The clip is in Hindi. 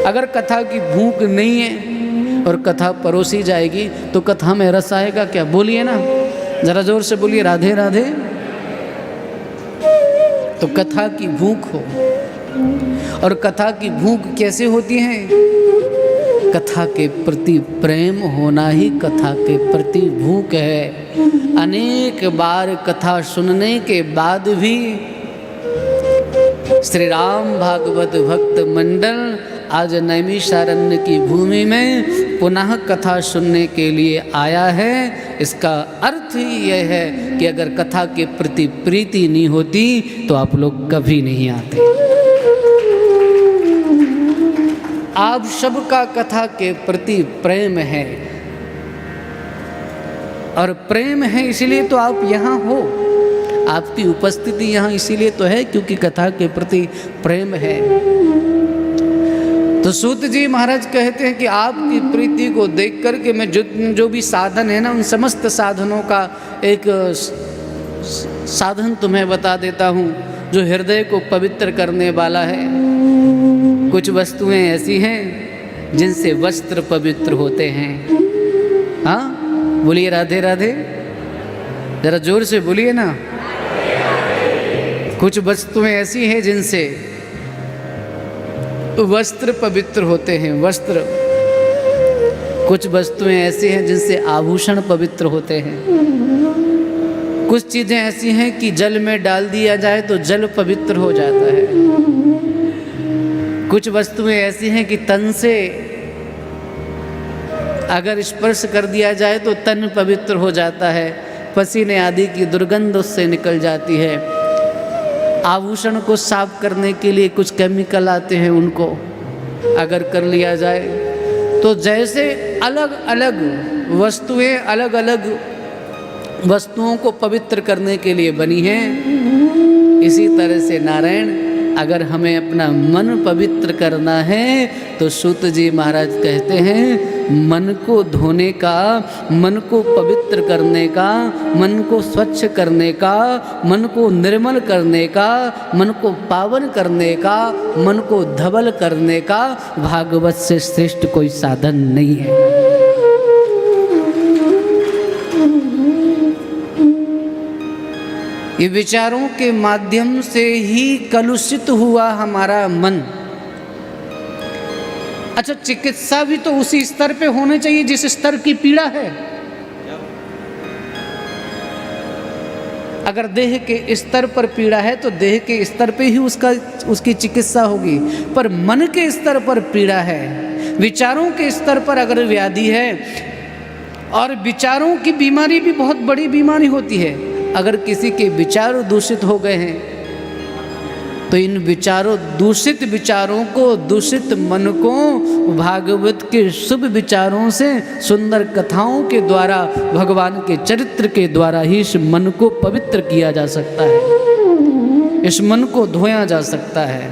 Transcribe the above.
अगर कथा की भूख नहीं है और कथा परोसी जाएगी तो कथा में रस आएगा क्या? बोलिए ना, जरा जोर से बोलिए, राधे राधे। तो कथा की भूख हो, और कथा की भूख कैसे होती है? कथा के प्रति प्रेम होना ही कथा के प्रति भूख है। अनेक बार कथा सुनने के बाद भी श्री राम भागवत भक्त मंडल आज नैमिषारण्य की भूमि में पुनः कथा सुनने के लिए आया है। इसका अर्थ ही यह है कि अगर कथा के प्रति प्रीति नहीं होती तो आप लोग कभी नहीं आते। आप सबका कथा के प्रति प्रेम है, और प्रेम है इसलिए तो आप यहाँ हो। आपकी उपस्थिति यहाँ इसीलिए तो है क्योंकि कथा के प्रति प्रेम है। तो सूत जी महाराज कहते हैं कि आपकी प्रीति को देख करके मैं जो भी साधन है ना, उन समस्त साधनों का एक साधन तुम्हें बता देता हूँ जो हृदय को पवित्र करने वाला है। कुछ वस्तुएं ऐसी हैं जिनसे वस्त्र पवित्र होते हैं। हाँ बोलिए राधे राधे, जरा जोर से बोलिए ना। कुछ वस्तुएं ऐसी हैं जिनसे वस्त्र पवित्र होते हैं, वस्त्र। कुछ वस्तुएं ऐसी हैं जिनसे आभूषण पवित्र होते हैं। कुछ चीज़ें ऐसी हैं कि जल में डाल दिया जाए तो जल पवित्र हो जाता है। कुछ वस्तुएं ऐसी हैं कि तन से अगर स्पर्श कर दिया जाए तो तन पवित्र हो जाता है, पसीने आदि की दुर्गंध उससे निकल जाती है। आभूषण को साफ करने के लिए कुछ केमिकल आते हैं, उनको अगर कर लिया जाए तो जैसे अलग अलग वस्तुएं अलग अलग वस्तुओं को पवित्र करने के लिए बनी हैं, इसी तरह से नारायण अगर हमें अपना मन पवित्र करना है तो सूत जी महाराज कहते हैं मन को धोने का, मन को पवित्र करने का, मन को स्वच्छ करने का, मन को निर्मल करने का, मन को पावन करने का, मन को धवल करने का भागवत से श्रेष्ठ कोई साधन नहीं है। ये विचारों के माध्यम से ही कलुषित हुआ हमारा मन। अच्छा, चिकित्सा भी तो उसी स्तर पे होने चाहिए जिस स्तर की पीड़ा है। अगर देह के स्तर पर पीड़ा है तो देह के स्तर पे ही उसकी चिकित्सा होगी, पर मन के स्तर पर पीड़ा है, विचारों के स्तर पर अगर व्याधि है, और विचारों की बीमारी भी बहुत बड़ी बीमारी होती है। अगर किसी के विचार दूषित हो गए हैं तो इन विचारों, दूषित विचारों को, दूषित मन को भागवत के शुभ विचारों से, सुंदर कथाओं के द्वारा, भगवान के चरित्र के द्वारा ही इस मन को पवित्र किया जा सकता है, इस मन को धोया जा सकता है।